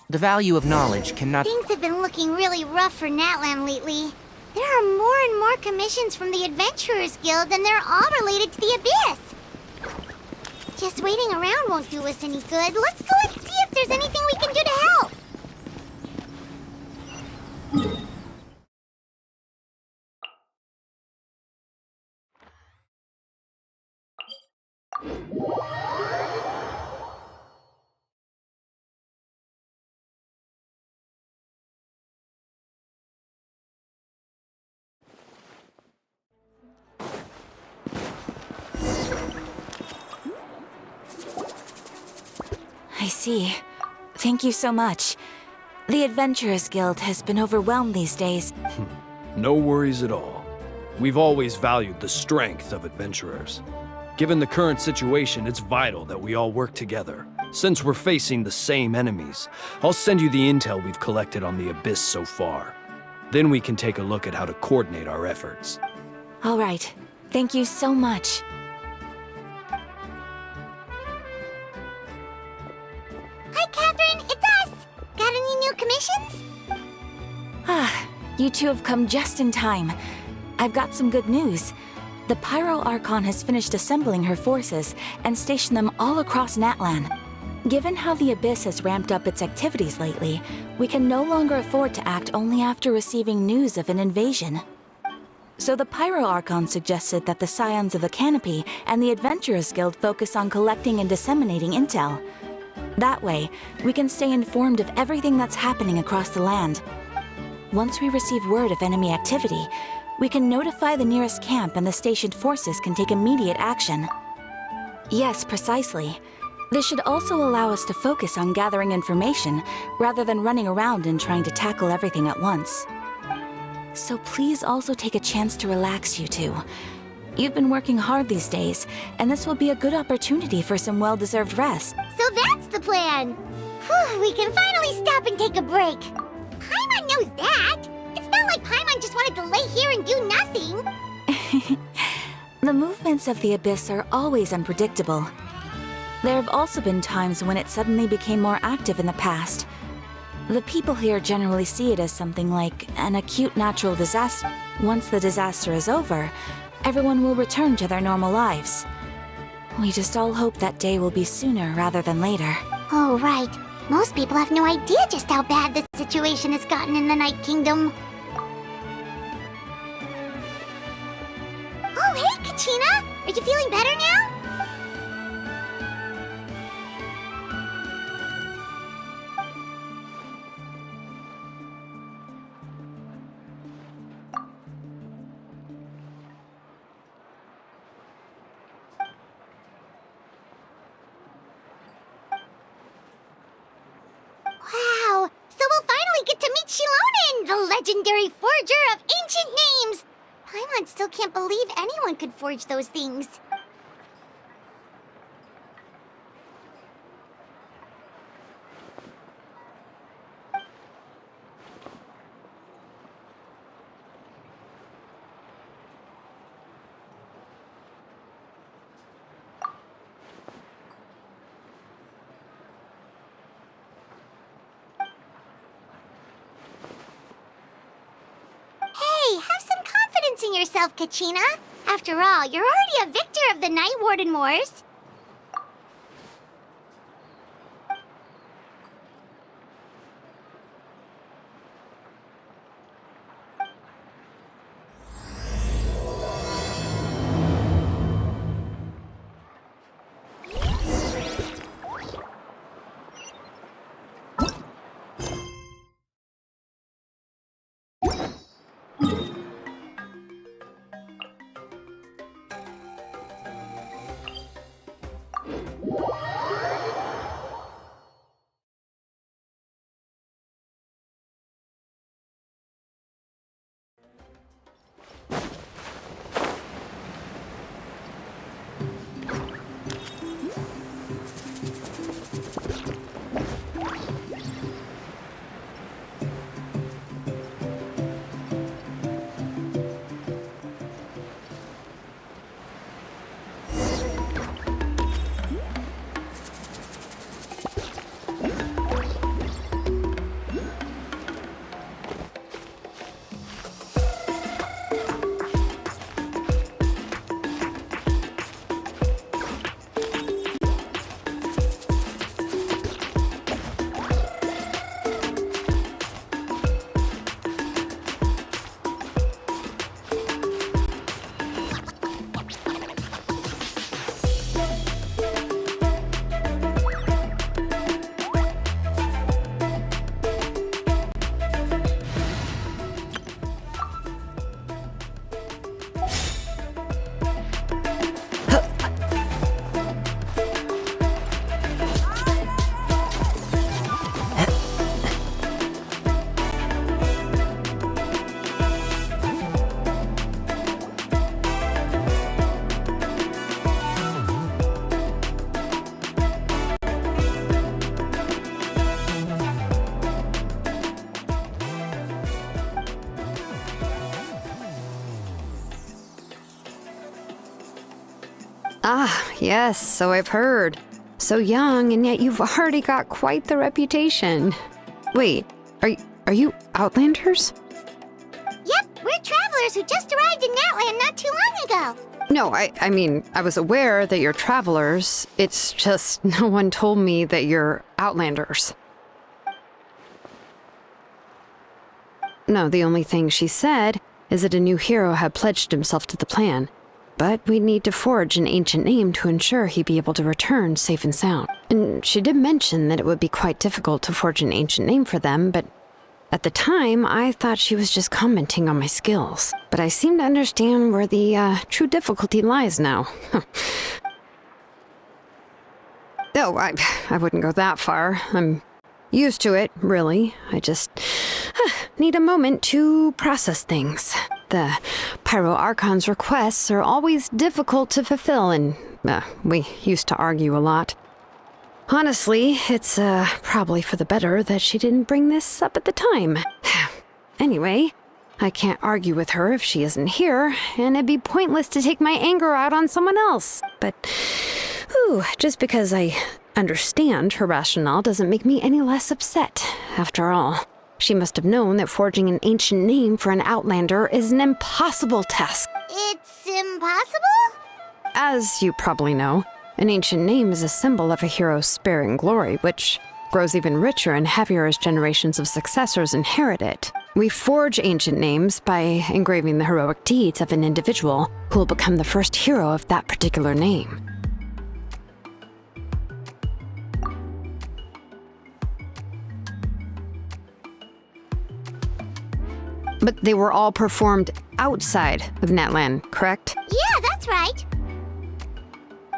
The value of knowledge cannot... Things have been looking really rough for Natlan lately. There are more and more commissions from the Adventurers Guild, and they're all related to the Abyss. Just waiting around won't do us any good. Let's go and see if there's anything we can do to help. I see. Thank you so much. The Adventurers Guild has been overwhelmed these days. No worries at all. We've always valued the strength of adventurers. Given the current situation, it's vital that we all work together. Since we're facing the same enemies, I'll send you the intel we've collected on the Abyss so far. Then we can take a look at how to coordinate our efforts. All right. Thank you so much. Hi, Catherine. It's us. Got any new commissions? Ah, you two have come just in time. I've got some good news. The Pyro Archon has finished assembling her forces and stationed them all across Natlan. Given how the Abyss has ramped up its activities lately, we can no longer afford to act only after receiving news of an invasion. So the Pyro Archon suggested that the Scions of the Canopy and the Adventurers Guild focus on collecting and disseminating intel. That way, we can stay informed of everything that's happening across the land. Once we receive word of enemy activity, we can notify the nearest camp and the stationed forces can take immediate action. Yes, precisely. This should also allow us to focus on gathering information rather than running around and trying to tackle everything at once. So please also take a chance to relax, you two. You've been working hard these days, and this will be a good opportunity for some well-deserved rest. So that's the plan. Whew, we can finally stop and take a break. Paimon knows that. It's not like Paimon just wanted to lay here and do nothing. The movements of the Abyss are always unpredictable. There have also been times when it suddenly became more active in the past. The people here generally see it as something like an acute natural disaster. Once the disaster is over, everyone will return to their normal lives. We just all hope that day will be sooner rather than later. Oh, right. Most people have no idea just how bad the situation has gotten in the Night Kingdom. Oh, hey, Kachina! Are you feeling better now? Wow! So we'll finally get to meet Shilonen, the legendary forger of ancient names! Paimon still can't believe anyone could forge those things. Hey, have some confidence in yourself, Kachina. After all, you're already a victor of the Night Warden Wars. Ah, yes, so I've heard. So young, and yet you've already got quite the reputation. Wait, are you Outlanders? Yep, we're travelers who just arrived in Natlan not too long ago. No, I mean, I was aware that you're travelers. It's just no one told me that you're Outlanders. No, the only thing she said is that a new hero had pledged himself to the plan. But we'd need to forge an ancient name to ensure he'd be able to return safe and sound. And she did mention that it would be quite difficult to forge an ancient name for them, but at the time, I thought she was just commenting on my skills. But I seem to understand where the true difficulty lies now. Oh, I wouldn't go that far. I'm used to it, really. I just need a moment to process things. The Pyro Archon's requests are always difficult to fulfill, and we used to argue a lot. Honestly, it's probably for the better that she didn't bring this up at the time. Anyway, I can't argue with her if she isn't here, and it'd be pointless to take my anger out on someone else. But, just because I understand her rationale doesn't make me any less upset. After all, she must have known that forging an ancient name for an Outlander is an impossible task. It's impossible? As you probably know, an ancient name is a symbol of a hero's spirit and glory, which grows even richer and heavier as generations of successors inherit it. We forge ancient names by engraving the heroic deeds of an individual who will become the first hero of that particular name. But they were all performed outside of Natlan, correct? Yeah, that's right.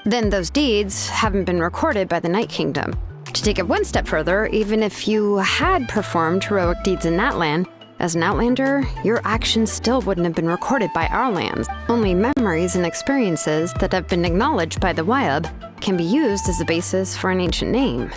Then those deeds haven't been recorded by the Night Kingdom. To take it one step further, even if you had performed heroic deeds in Natlan, as an Outlander, your actions still wouldn't have been recorded by our lands. Only memories and experiences that have been acknowledged by the Wyab can be used as a basis for an ancient name.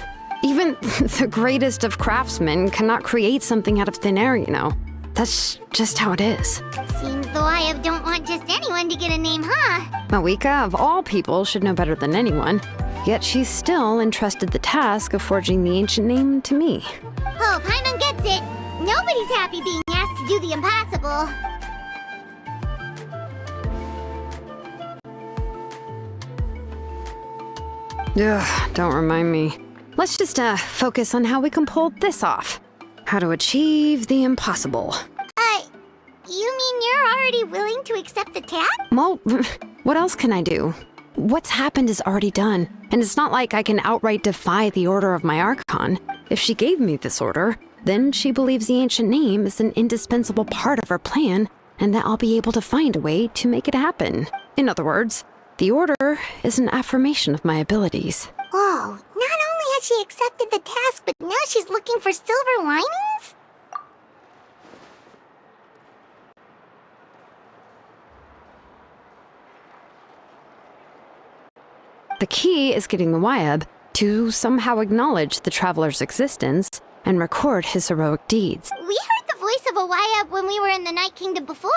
Even the greatest of craftsmen cannot create something out of thin air, you know. That's just how it is. Seems the Wyab don't want just anyone to get a name, huh? Mawika, of all people, should know better than anyone. Yet she's still entrusted the task of forging the ancient name to me. Oh, Paimon gets it. Nobody's happy being asked to do the impossible. Ugh, don't remind me. Let's just focus on how we can pull this off. How to achieve the impossible. You mean you're already willing to accept the task? Well, what else can I do? What's happened is already done, and it's not like I can outright defy the order of my Archon. If she gave me this order, then she believes the ancient name is an indispensable part of her plan, and that I'll be able to find a way to make it happen. In other words, the order is an affirmation of my abilities. Whoa, not only has she accepted the task, but now she's looking for silver linings? The key is getting the Wyab to somehow acknowledge the traveler's existence and record his heroic deeds. We heard the voice of a Wyab when we were in the Night Kingdom before.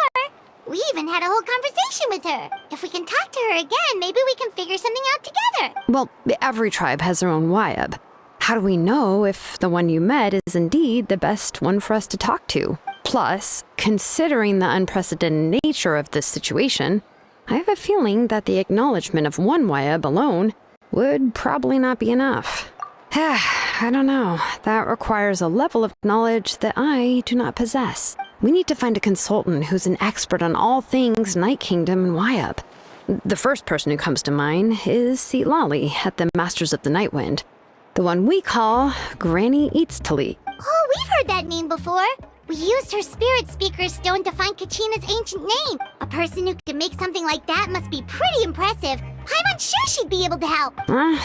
We even had a whole conversation with her. If we can talk to her again, maybe we can figure something out together. Well, every tribe has their own Wyab. How do we know if the one you met is indeed the best one for us to talk to? Plus, considering the unprecedented nature of this situation, I have a feeling that the acknowledgement of one Wyab alone would probably not be enough. I don't know. That requires a level of knowledge that I do not possess. We need to find a consultant who's an expert on all things Night Kingdom and Wyab. The first person who comes to mind is Seatlali at the Masters of the Nightwind. The one we call Granny Eatstali. Oh, we've heard that name before. We used her spirit speaker stone to find Kachina's ancient name. A person who can make something like that must be pretty impressive. I'm unsure she'd be able to help.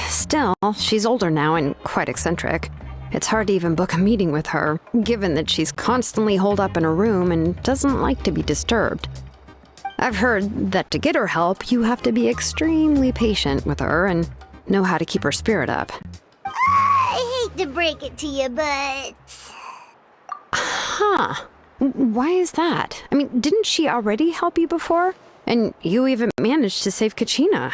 Still, she's older now and quite eccentric. It's hard to even book a meeting with her, given that she's constantly holed up in her room and doesn't like to be disturbed. I've heard that to get her help, you have to be extremely patient with her and know how to keep her spirit up. I hate to break it to you, but... Huh. Why is that? I mean, didn't she already help you before? And you even managed to save Kachina.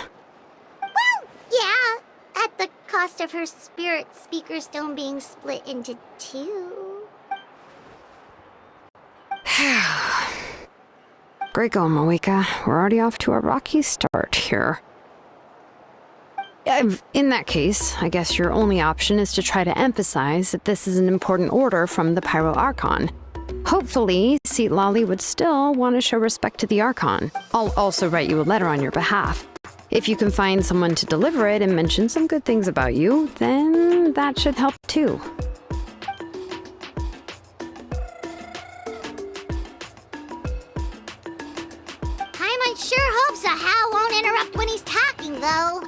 cost of her spirit speaker stone being split into two. Great going, Moeka. We're already off to a rocky start here. In that case, I guess your only option is to try to emphasize that this is an important order from the Pyro Archon. Hopefully, Seat Lolly would still want to show respect to the Archon. I'll also write you a letter on your behalf. If you can find someone to deliver it and mention some good things about you, then that should help too. Paimon sure hopes a Hal won't interrupt when he's talking, though.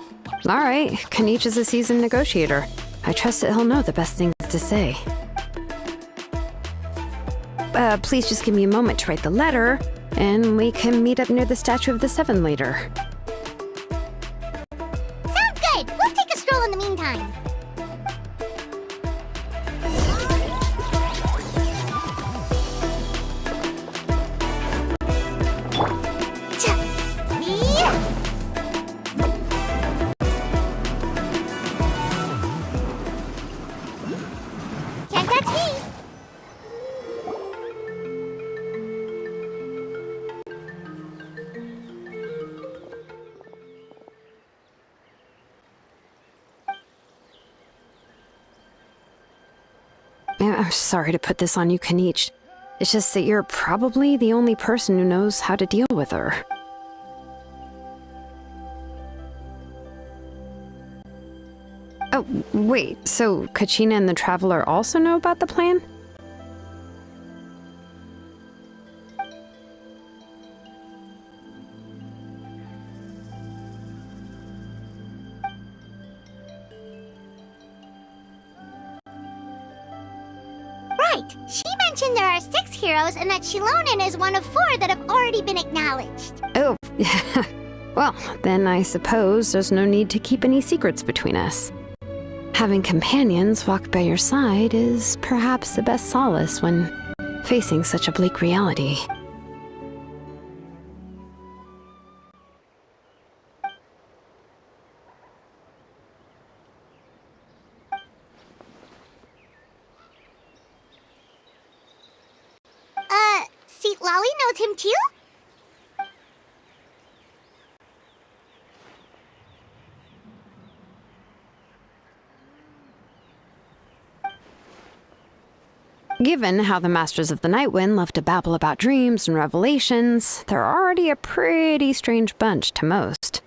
All right, Kanich is a seasoned negotiator. I trust that he'll know the best things to say. Please just give me a moment to write the letter, and we can meet up near the Statue of the Seven later. Sounds good. We'll take a stroll in the meantime. Can't touch me. I'm sorry to put this on you, Kanich. It's just that you're probably the only person who knows how to deal with her. Oh, wait, so Kachina and the Traveler also know about the plan? Right. She mentioned there are 6 heroes and that Shilonen is one of 4 that have already been acknowledged. Oh, well, then I suppose there's no need to keep any secrets between us. Having companions walk by your side is perhaps the best solace when facing such a bleak reality. Seat Lolly knows him too? Given how the Masters of the Nightwind love to babble about dreams and revelations, they're already a pretty strange bunch to most.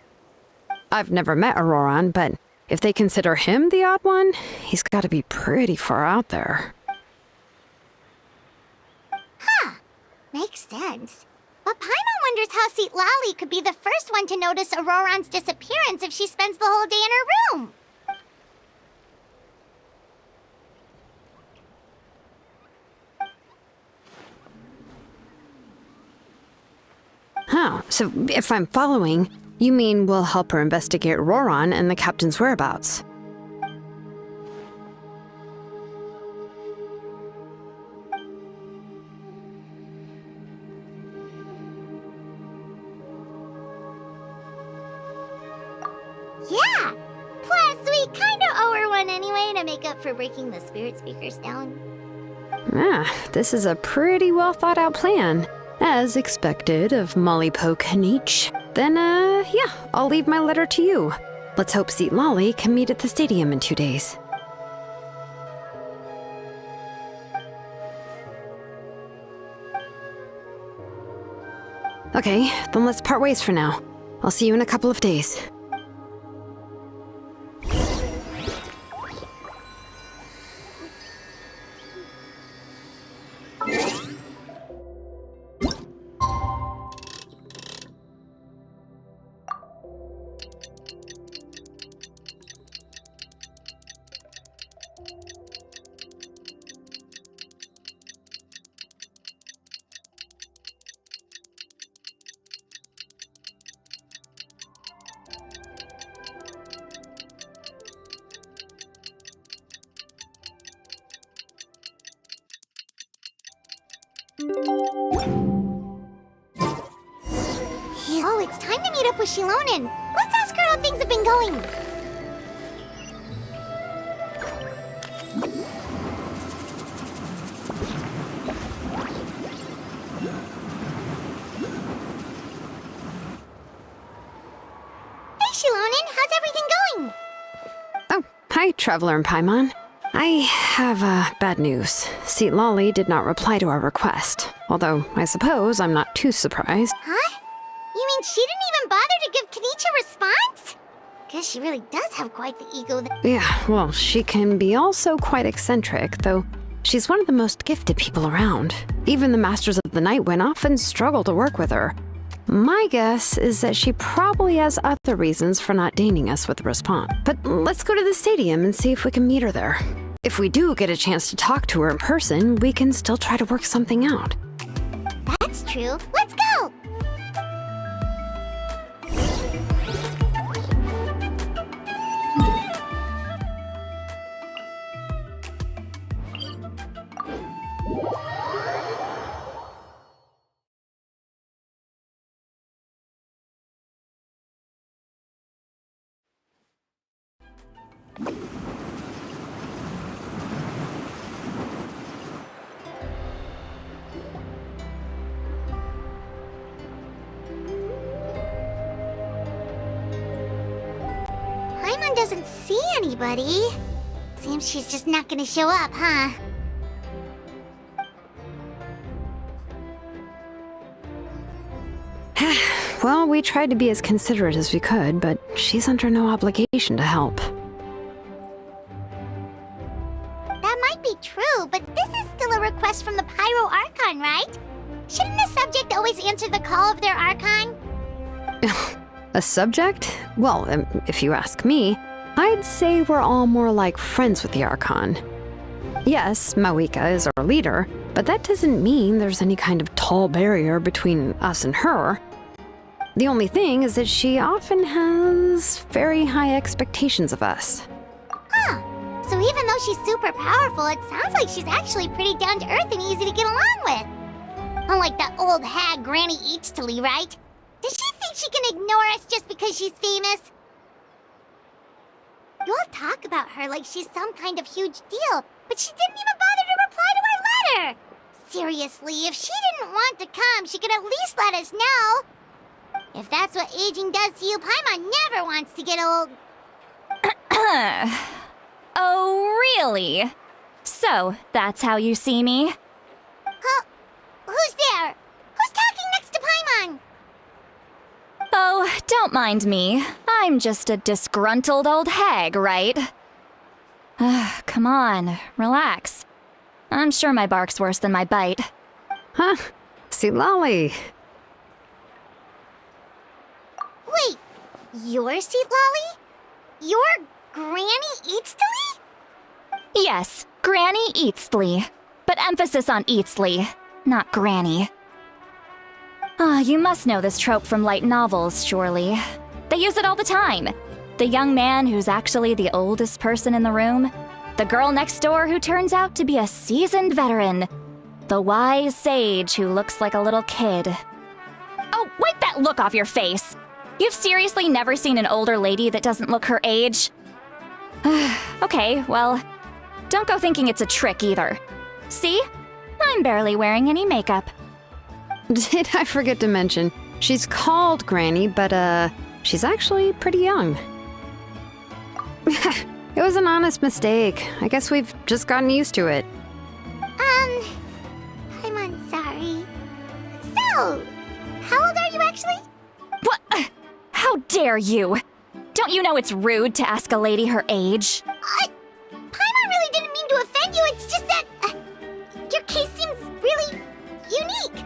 I've never met Auroran, but if they consider him the odd one, he's got to be pretty far out there. Makes sense. But Paimon wonders how Seat Lolly could be the first one to notice Auroran's disappearance if she spends the whole day in her room. Huh, so if I'm following, you mean we'll help her investigate Auroran and the captain's whereabouts? Yeah! Plus, we kinda owe her one anyway to make up for breaking the spirit speakers down. This is a pretty well thought out plan. As expected of Molly Poe Kanich. Then, yeah, I'll leave my letter to you. Let's hope Seat Lolly can meet at the stadium in 2 days. Okay, then let's part ways for now. I'll see you in a couple of days. Oh, it's time to meet up with Shilonen. Let's ask her how things have been going. Hi, Traveler and Paimon. I have bad news. Lolly did not reply to our request, although I suppose I'm not too surprised. Huh? You mean she didn't even bother to give Kenichi a response? Guess she really does have quite the ego. Yeah, well, she can be also quite eccentric, though she's one of the most gifted people around. Even the Masters of the Night Wind often struggle to work with her. My guess is that she probably has other reasons for not deigning us with a response. But let's go to the stadium and see if we can meet her there. If we do get a chance to talk to her in person, we can still try to work something out. That's true. Let's go! Paimon doesn't see anybody. Seems she's just not gonna show up, huh? Well, we tried to be as considerate as we could, but she's under no obligation to help. That might be true, but this is still a request from the Pyro Archon, right? Shouldn't the subject always answer the call of their Archon? A subject? Well, if you ask me, I'd say we're all more like friends with the Archon. Yes, Mawika is our leader, but that doesn't mean there's any kind of tall barrier between us and her. The only thing is that she often has very high expectations of us. Huh. So even though she's super powerful, it sounds like she's actually pretty down to earth and easy to get along with. Unlike that old hag Granny Eatstily, right? Does she think she can ignore us just because she's famous? You all talk about her like she's some kind of huge deal, but she didn't even bother to reply to our letter! Seriously, if she didn't want to come, she could at least let us know. If that's what aging does to you, Paimon never wants to get old. Oh, really? So, that's how you see me? Huh? Who's there? Who's talking next to Paimon? Oh, don't mind me. I'm just a disgruntled old hag, right? Come on, relax. I'm sure my bark's worse than my bite. Huh? Lolly. Wait, you're Seat Lolly? You're Granny Eatstily? Yes, Granny Eatstly. But emphasis on Eatstly, not Granny. You must know this trope from light novels, surely. They use it all the time. The young man who's actually the oldest person in the room. The girl next door who turns out to be a seasoned veteran. The wise sage who looks like a little kid. Oh, wipe that look off your face! You've seriously never seen an older lady that doesn't look her age? Okay, well, don't go thinking it's a trick either. See? I'm barely wearing any makeup. Did I forget to mention, she's called Granny, but she's actually pretty young. It was an honest mistake. I guess we've just gotten used to it. I'm sorry. So, how old are you actually? What? How dare you? Don't you know it's rude to ask a lady her age? Paimon really didn't mean to offend you, it's just that your case seems really unique.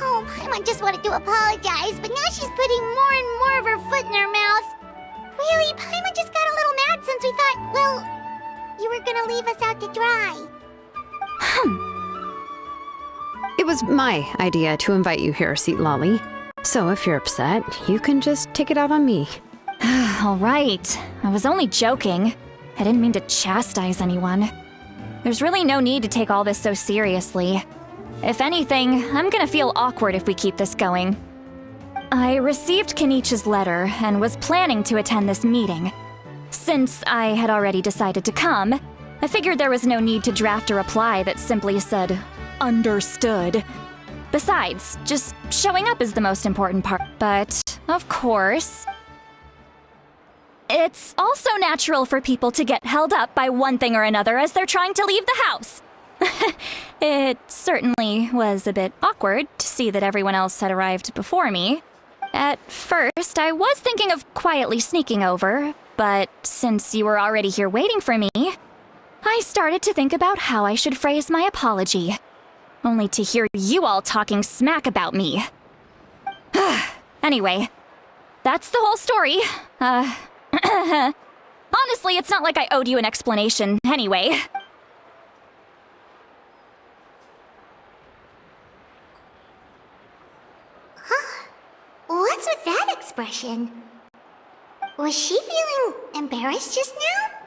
Oh, Paimon just wanted to apologize, but now she's putting more and more of her foot in her mouth. Really, Paimon just got a little mad since we thought, well, you were gonna leave us out to dry. It was my idea to invite you here, Seat Lolly. So if you're upset, you can just take it out on me. All right. I was only joking. I didn't mean to chastise anyone. There's really no need to take all this so seriously. If anything, I'm gonna feel awkward if we keep this going. I received Kenichi's letter and was planning to attend this meeting. Since I had already decided to come, I figured there was no need to draft a reply that simply said, "Understood." Besides, just showing up is the most important part. But, of course... It's also natural for people to get held up by one thing or another as they're trying to leave the house. It certainly was a bit awkward to see that everyone else had arrived before me. At first, I was thinking of quietly sneaking over, but since you were already here waiting for me, I started to think about how I should phrase my apology. Only to hear you all talking smack about me. Anyway, that's the whole story. Honestly, it's not like I owed you an explanation anyway. What's with that expression? Was she feeling embarrassed just now?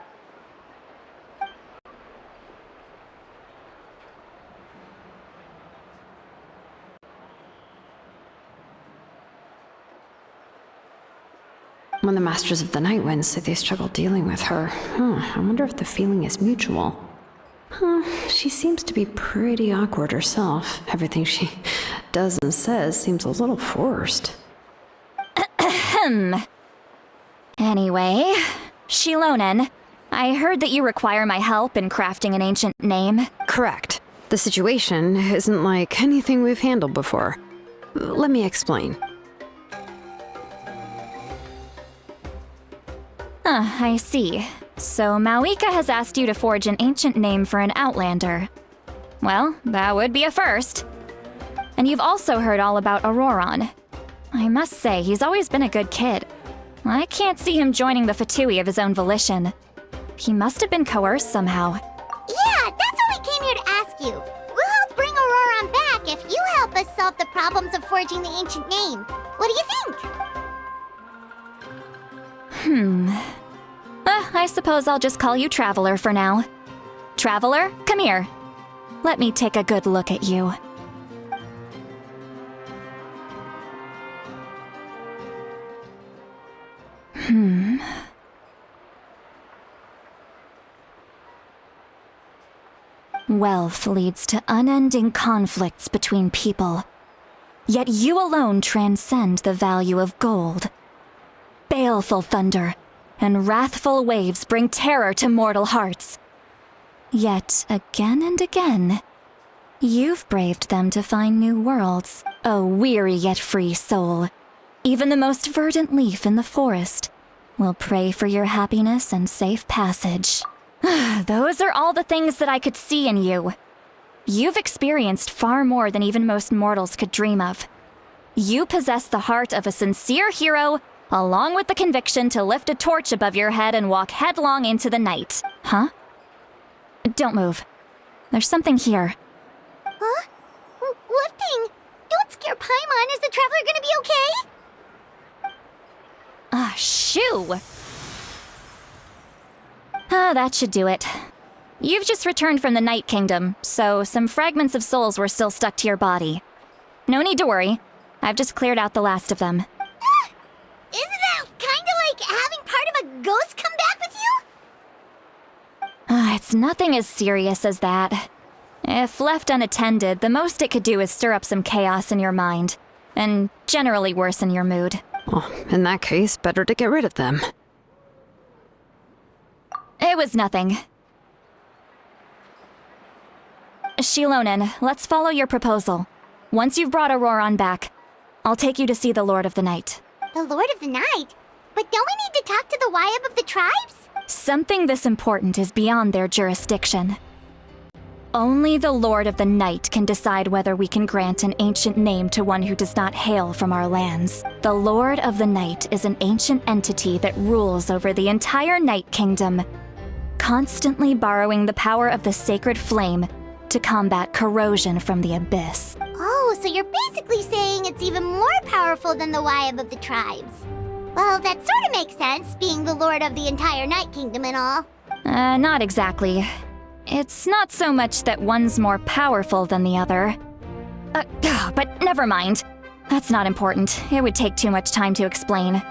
When the Masters of the Night Wind say they struggle dealing with her, I wonder if the feeling is mutual. She seems to be pretty awkward herself. Everything she does and says seems a little forced. Anyway, Shilonen, I heard that you require my help in crafting an ancient name. Correct. The situation isn't like anything we've handled before. Let me explain. I see. So Mawika has asked you to forge an ancient name for an Outlander. Well, that would be a first. And you've also heard all about Auroron. I must say, he's always been a good kid. I can't see him joining the Fatui of his own volition. He must have been coerced somehow. Yeah, that's why we came here to ask you. We'll help bring Auroron back if you help us solve the problems of forging the ancient name. What do you think? I suppose I'll just call you Traveler for now. Traveler, come here. Let me take a good look at you. Wealth leads to unending conflicts between people. Yet you alone transcend the value of gold. Baleful thunder and wrathful waves bring terror to mortal hearts. Yet again and again, you've braved them to find new worlds. A weary yet free soul. Even the most verdant leaf in the forest will pray for your happiness and safe passage. Those are all the things that I could see in you. You've experienced far more than even most mortals could dream of. You possess the heart of a sincere hero, along with the conviction to lift a torch above your head and walk headlong into the night. Huh? Don't move. There's something here. Huh? What thing? Don't scare Paimon. Is the Traveler gonna be okay? Shoo! That should do it. You've just returned from the Night Kingdom, so some fragments of souls were still stuck to your body. No need to worry. I've just cleared out the last of them. Isn't that kinda like having part of a ghost come back with you? It's nothing as serious as that. If left unattended, the most it could do is stir up some chaos in your mind, and generally worsen your mood. Well, in that case, better to get rid of them. It was nothing. Shilonen, let's follow your proposal. Once you've brought Auroron back, I'll take you to see the Lord of the Night. The Lord of the Night? But don't we need to talk to the Wyab of the tribes? Something this important is beyond their jurisdiction. Only the Lord of the Night can decide whether we can grant an ancient name to one who does not hail from our lands. The Lord of the Night is an ancient entity that rules over the entire Night Kingdom, constantly borrowing the power of the sacred flame to combat corrosion from the abyss. Oh, so you're basically saying it's even more powerful than the Wyab of the tribes. Well, that sort of makes sense, being the lord of the entire Night Kingdom and all. Not exactly. It's not so much that one's more powerful than the other. But never mind. That's not important. It would take too much time to explain.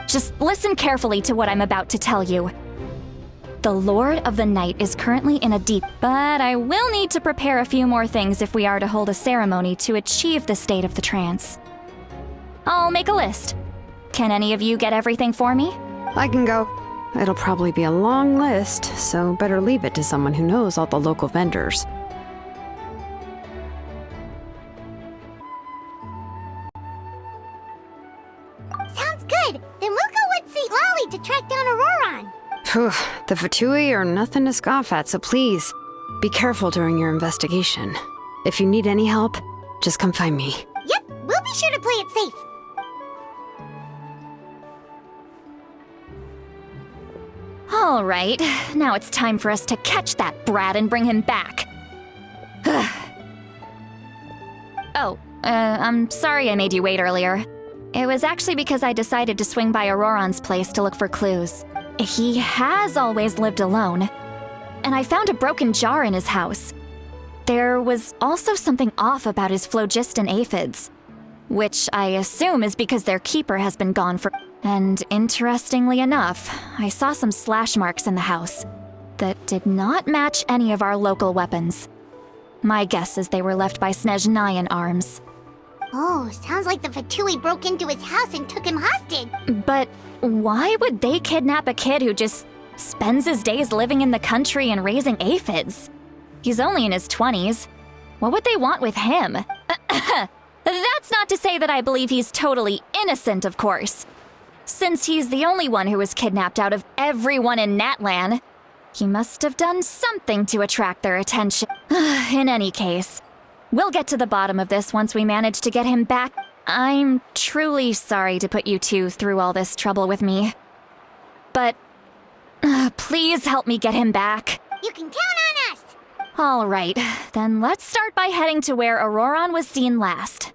Just listen carefully to what I'm about to tell you. The Lord of the Night is currently in a deep, but I will need to prepare a few more things if we are to hold a ceremony to achieve the state of the trance. I'll make a list. Can any of you get everything for me? I can go. It'll probably be a long list, so better leave it to someone who knows all the local vendors. Sounds good. Then we'll go with St. Lolly to track down Auroron. Phew, the Fatui are nothing to scoff at, so please, be careful during your investigation. If you need any help, just come find me. Yep, we'll be sure to play it safe. All right, now it's time for us to catch that brat and bring him back. I'm sorry I made you wait earlier. It was actually because I decided to swing by Auroron's place to look for clues. He has always lived alone, and I found a broken jar in his house. There was also something off about his phlogiston aphids, which I assume is because their keeper has been gone for. And interestingly enough, I saw some slash marks in the house that did not match any of our local weapons. My guess is they were left by Snezhnayan arms. Oh, sounds like the Fatui broke into his house and took him hostage. But why would they kidnap a kid who just spends his days living in the country and raising aphids? He's only in his 20s. What would they want with him? That's not to say that I believe he's totally innocent, of course. Since he's the only one who was kidnapped out of everyone in Natlan, he must have done something to attract their attention. In any case, we'll get to the bottom of this once we manage to get him back. I'm truly sorry to put you two through all this trouble with me. But please help me get him back. You can count on us. All right, then let's start by heading to where Auroron was seen last.